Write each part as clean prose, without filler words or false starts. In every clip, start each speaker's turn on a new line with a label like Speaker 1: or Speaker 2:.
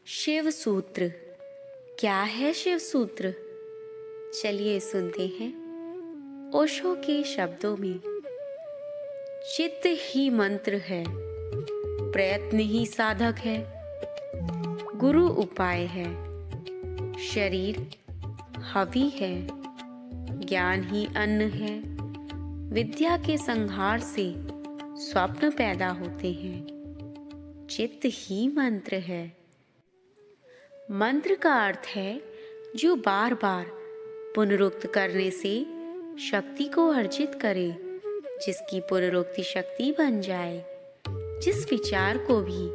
Speaker 1: शिव सूत्र। क्या है शिव सूत्र? चलिए सुनते हैं ओशो के शब्दों में। चित्त ही मंत्र है, प्रयत्न ही साधक है, गुरु उपाय है, शरीर हवि है, ज्ञान ही अन्न है, विद्या के संहार से स्वप्न पैदा होते हैं, चित्त ही मंत्र है। मंत्र का अर्थ है जो बार बार पुनरुक्त करने से शक्ति को अर्जित करे, जिसकी पुनरुक्ति शक्ति बन जाए। जिस विचार को भी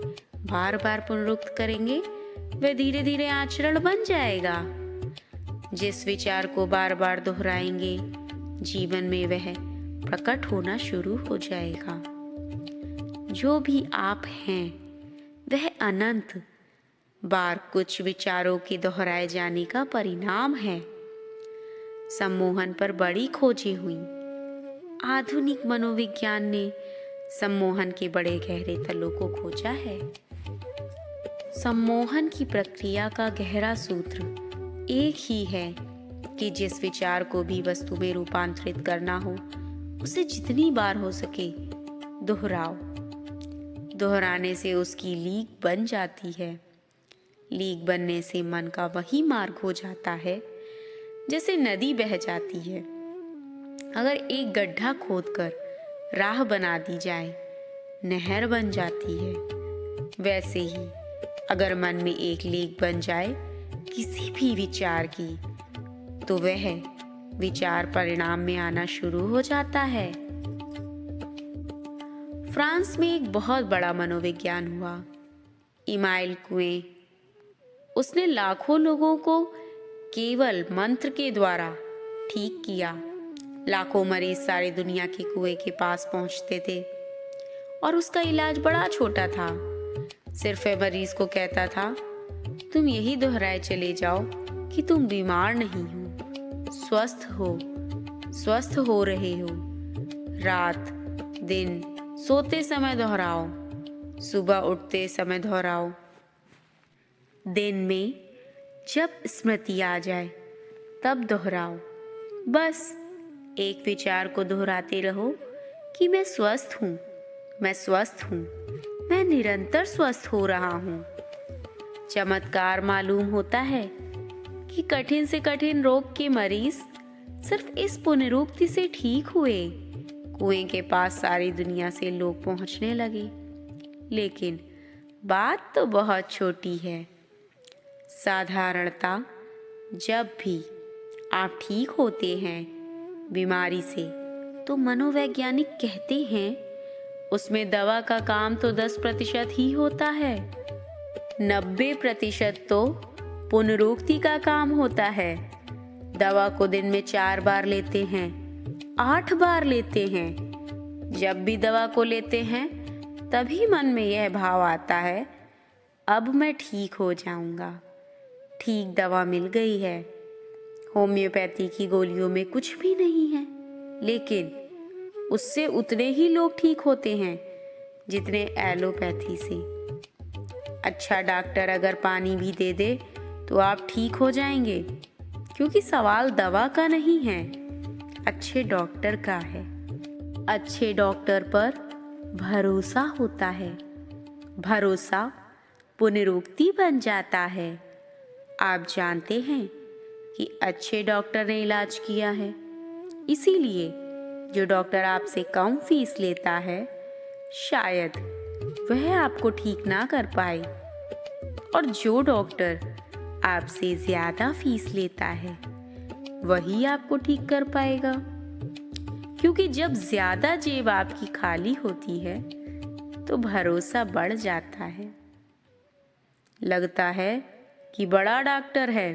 Speaker 1: बार बार पुनरुक्त करेंगे वह धीरे धीरे आचरण बन जाएगा। जिस विचार को बार बार दोहराएंगे जीवन में वह प्रकट होना शुरू हो जाएगा। जो भी आप हैं वह अनंत बार कुछ विचारों के दोहराए जाने का परिणाम है। सम्मोहन पर बड़ी खोजें हुई। आधुनिक मनोविज्ञान ने सम्मोहन के बड़े गहरे तलों को खोजा है। सम्मोहन की प्रक्रिया का गहरा सूत्र एक ही है कि जिस विचार को भी वस्तु में रूपांतरित करना हो उसे जितनी बार हो सके दोहराओ। दोहराने से उसकी लीक बन जाती है। लीक बनने से मन का वही मार्ग हो जाता है जैसे नदी बह जाती है। अगर एक गड्ढा खोदकर राह बना दी जाए नहर बन जाती है। वैसे ही अगर मन में एक लीक बन जाए किसी भी विचार की तो वह विचार परिणाम में आना शुरू हो जाता है। फ्रांस में एक बहुत बड़ा मनोविज्ञान हुआ। इमाइल कुएं, उसने लाखों लोगों को केवल मंत्र के द्वारा ठीक किया। लाखों मरीज सारी दुनिया के कुएं के पास पहुंचते थे और उसका इलाज बड़ा छोटा था। सिर्फ मरीज को कहता था, तुम यही दोहराए चले जाओ कि तुम बीमार नहीं हो, स्वस्थ हो रहे हो। रात दिन सोते समय दोहराओ, सुबह उठते समय दोहराओ। दिन में जब स्मृति आ जाए तब दोहराओ। बस एक विचार को दोहराते रहो कि मैं स्वस्थ हूँ, मैं स्वस्थ हूँ, मैं निरंतर स्वस्थ हो रहा हूँ। चमत्कार मालूम होता है कि कठिन से कठिन रोग के मरीज सिर्फ इस पुनरुक्ति से ठीक हुए। कुएं के पास सारी दुनिया से लोग पहुंचने लगे। लेकिन बात तो बहुत छोटी है। साधारणता जब भी आप ठीक होते हैं बीमारी से तो मनोवैज्ञानिक कहते हैं उसमें दवा का काम तो 10% ही होता है। 90% तो पुनरुक्ति का काम होता है। दवा को दिन में 4 बार लेते हैं, 8 बार लेते हैं। जब भी दवा को लेते हैं तभी मन में यह भाव आता है, अब मैं ठीक हो जाऊंगा। ठीक दवा मिल गई है। होम्योपैथी की गोलियों में कुछ भी नहीं है, लेकिन उससे उतने ही लोग ठीक होते हैं जितने एलोपैथी से। अच्छा डॉक्टर अगर पानी भी दे दे तो आप ठीक हो जाएंगे, क्योंकि सवाल दवा का नहीं है, अच्छे डॉक्टर का है। अच्छे डॉक्टर पर भरोसा होता है। भरोसा पुनरुक्ति बन जाता है। आप जानते हैं कि अच्छे डॉक्टर ने इलाज किया है, इसीलिए जो डॉक्टर आपसे कम फीस लेता है शायद वह आपको ठीक ना कर पाए, और जो डॉक्टर आपसे ज्यादा फीस लेता है वही आपको ठीक कर पाएगा। क्योंकि जब ज्यादा जेब आपकी खाली होती है तो भरोसा बढ़ जाता है। लगता है कि बड़ा डॉक्टर है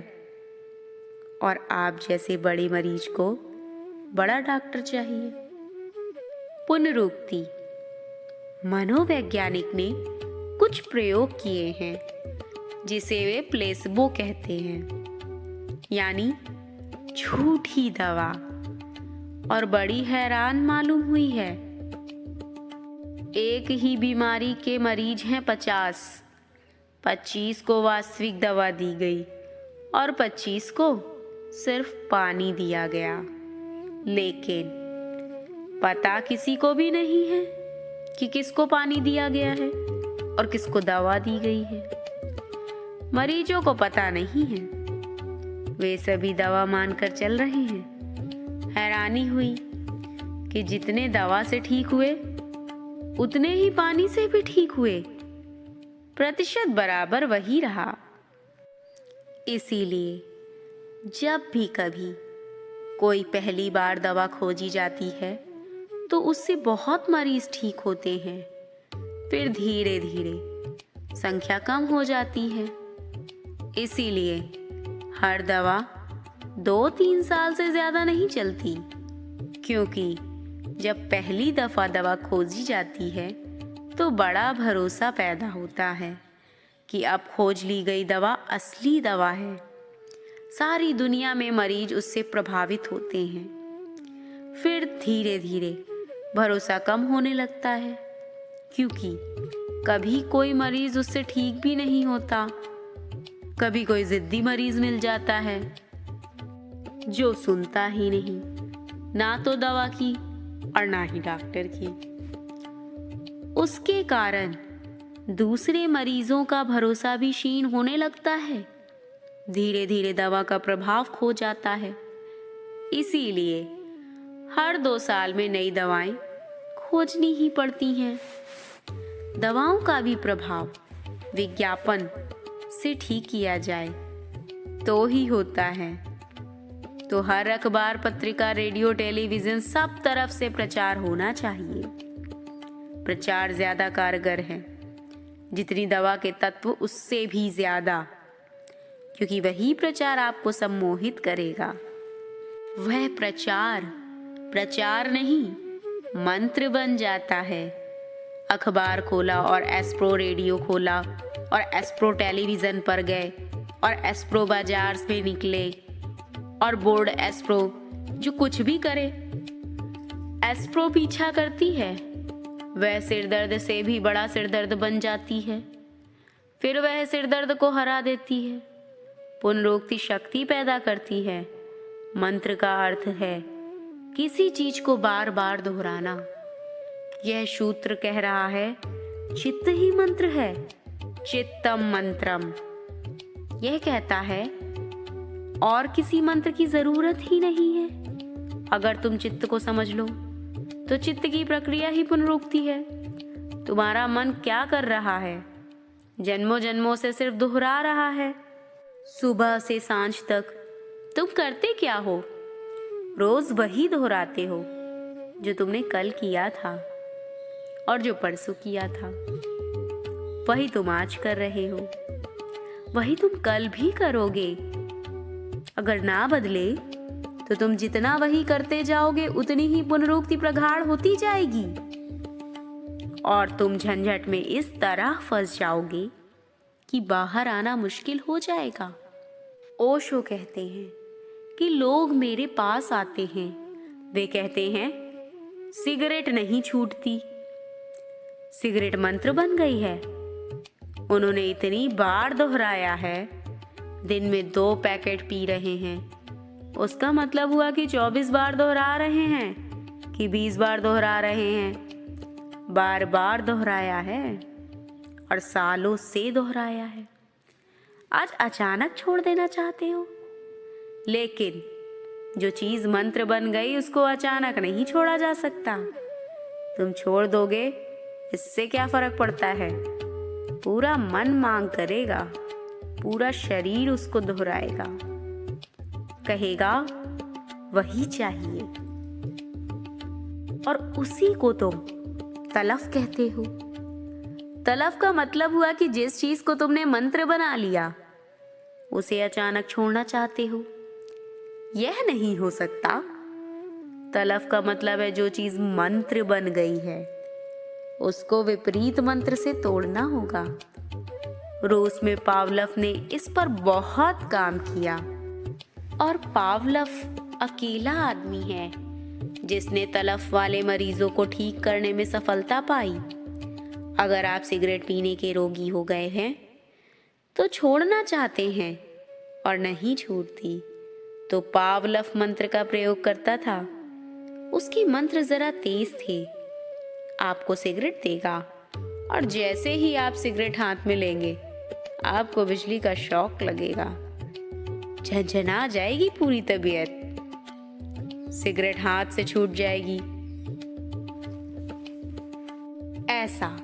Speaker 1: और आप जैसे बड़े मरीज को बड़ा डॉक्टर चाहिए। पुनरुक्ति। मनोवैज्ञानिक ने कुछ प्रयोग किए हैं जिसे वे प्लेसबो कहते हैं, यानी झूठी दवा, और बड़ी हैरान मालूम हुई है। एक ही बीमारी के मरीज हैं 50, 25 को वास्तविक दवा दी गई और 25 को सिर्फ पानी दिया गया। लेकिन पता किसी को भी नहीं है कि किसको पानी दिया गया है और किसको दवा दी गई है। मरीजों को पता नहीं है, वे सभी दवा मानकर चल रहे हैं। हैरानी हुई कि जितने दवा से ठीक हुए उतने ही पानी से भी ठीक हुए। प्रतिशत बराबर वही रहा। इसीलिए जब भी कभी कोई पहली बार दवा खोजी जाती है तो उससे बहुत मरीज ठीक होते हैं। फिर धीरे धीरे संख्या कम हो जाती है। इसीलिए हर दवा 2-3 साल से ज्यादा नहीं चलती, क्योंकि जब पहली दफा दवा खोजी जाती है तो बड़ा भरोसा पैदा होता है कि अब खोज ली गई दवा असली दवा है। सारी दुनिया में मरीज उससे प्रभावित होते हैं। फिर धीरे धीरे भरोसा कम होने लगता है, क्योंकि कभी कोई मरीज उससे ठीक भी नहीं होता। कभी कोई जिद्दी मरीज मिल जाता है जो सुनता ही नहीं, ना तो दवा की और ना ही डॉक्टर की। उसके कारण दूसरे मरीजों का भरोसा भी क्षीण होने लगता है। धीरे धीरे दवा का प्रभाव खो जाता है। इसीलिए हर 2 साल में नई दवाएं खोजनी ही पड़ती हैं। दवाओं का भी प्रभाव विज्ञापन से ठीक किया जाए तो ही होता है। तो हर अखबार, पत्रिका, रेडियो, टेलीविजन, सब तरफ से प्रचार होना चाहिए। प्रचार ज्यादा कारगर है जितनी दवा के तत्व उससे भी ज्यादा, क्योंकि वही प्रचार आपको सम्मोहित करेगा। वह प्रचार नहीं, मंत्र बन जाता है। अखबार खोला और एस्प्रो रेडियो खोला और एस्प्रो टेलीविजन पर गए और एस्प्रो बाजार में निकले और बोर्ड एस्प्रो जो कुछ भी करे, एस्प्रो पीछा करती है। वह सिरदर्द से भी बड़ा सिरदर्द बन जाती है। फिर वह सिरदर्द को हरा देती है, पुनरुक्ति शक्ति पैदा करती है। मंत्र का अर्थ है किसी चीज को बार बार दोहराना। यह सूत्र कह रहा है चित्त ही मंत्र है, चित्तम मंत्रम। यह कहता है और किसी मंत्र की जरूरत ही नहीं है। अगर तुम चित्त को समझ लो तो चित्त की प्रक्रिया ही पुनरुक्ति है। तुम्हारा मन क्या कर रहा है? जन्मों जन्मों से सिर्फ दोहरा रहा है। सुबह से सांझ तक तुम करते क्या हो? रोज वही दोहराते हो जो तुमने कल किया था और जो परसों किया था। वही तुम आज कर रहे हो, वही तुम कल भी करोगे। अगर ना बदले तो तुम जितना वही करते जाओगे उतनी ही पुनरुक्ति प्रगाढ़ होती जाएगी और तुम झंझट में इस तरह फंस जाओगे कि बाहर आना मुश्किल हो जाएगा। ओशो कहते हैं कि लोग मेरे पास आते हैं, वे कहते हैं सिगरेट नहीं छूटती। सिगरेट मंत्र बन गई है। उन्होंने इतनी बार दोहराया है, दिन में 2 पैकेट पी रहे हैं। उसका मतलब हुआ कि 24 बार दोहरा रहे हैं कि 20 बार दोहरा रहे हैं। बार बार दोहराया है और सालों से दोहराया है। आज अचानक छोड़ देना चाहते हो, लेकिन जो चीज मंत्र बन गई उसको अचानक नहीं छोड़ा जा सकता। तुम छोड़ दोगे, इससे क्या फर्क पड़ता है? पूरा मन मांग करेगा, पूरा शरीर उसको दोहराएगा, कहेगा वही चाहिए। और उसी को तुम तलफ कहते हो। तलफ का मतलब हुआ कि जिस चीज को तुमने मंत्र बना लिया उसे अचानक छोड़ना चाहते हो। यह नहीं हो सकता। तलफ का मतलब है जो चीज मंत्र बन गई है उसको विपरीत मंत्र से तोड़ना होगा। रूस में पावलव ने इस पर बहुत काम किया और पावलव अकेला आदमी है जिसने तलफ वाले मरीजों को ठीक करने में सफलता पाई। अगर आप सिगरेट पीने के रोगी हो गए हैं तो छोड़ना चाहते हैं और नहीं छूटती, तो पावलव मंत्र का प्रयोग करता था। उसकी मंत्र जरा तेज थे। आपको सिगरेट देगा और जैसे ही आप सिगरेट हाथ में लेंगे आपको बिजली का शॉक लगेगा। झनझना जाएगी पूरी तबीयत, सिगरेट हाथ से छूट जाएगी। ऐसा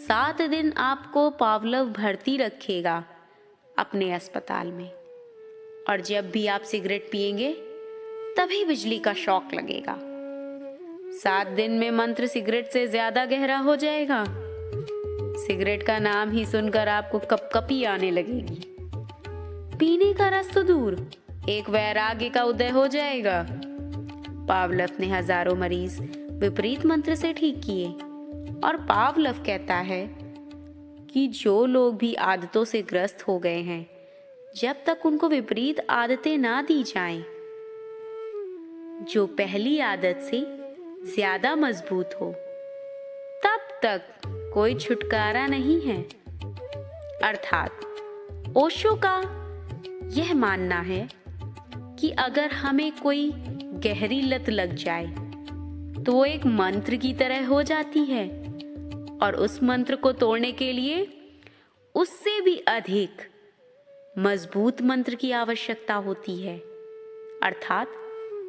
Speaker 1: 7 दिन आपको पावलव भर्ती रखेगा अपने अस्पताल में, और जब भी आप सिगरेट पिएंगे तभी बिजली का शॉक लगेगा। 7 दिन में मंत्र सिगरेट से ज्यादा गहरा हो जाएगा। सिगरेट का नाम ही सुनकर आपको कपकपी आने लगेगी। पीने का रस तो दूर, एक वैराग्य का उदय हो जाएगा। पावलव ने हजारों मरीज विपरीत मंत्र से ठीक किए, और पावलव कहता है कि जो लोग भी आदतों से ग्रस्त हो गए हैं, जब तक उनको विपरीत आदतें ना दी जाएं, जो पहली आदत से ज्यादा मजबूत हो, तब तक कोई छुटकारा नहीं है। अर्थात ओशो का यह मानना है कि अगर हमें कोई गहरी लत लग जाए तो वो एक मंत्र की तरह हो जाती है, और उस मंत्र को तोड़ने के लिए उससे भी अधिक मजबूत मंत्र की आवश्यकता होती है, अर्थात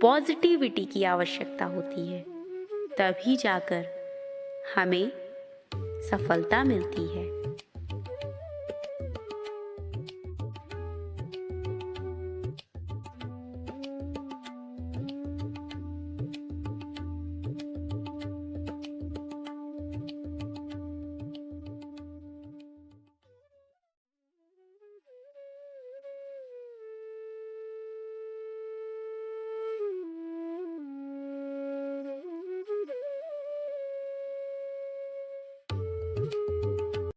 Speaker 1: पॉजिटिविटी की आवश्यकता होती है। तभी जाकर हमें सफलता मिलती है।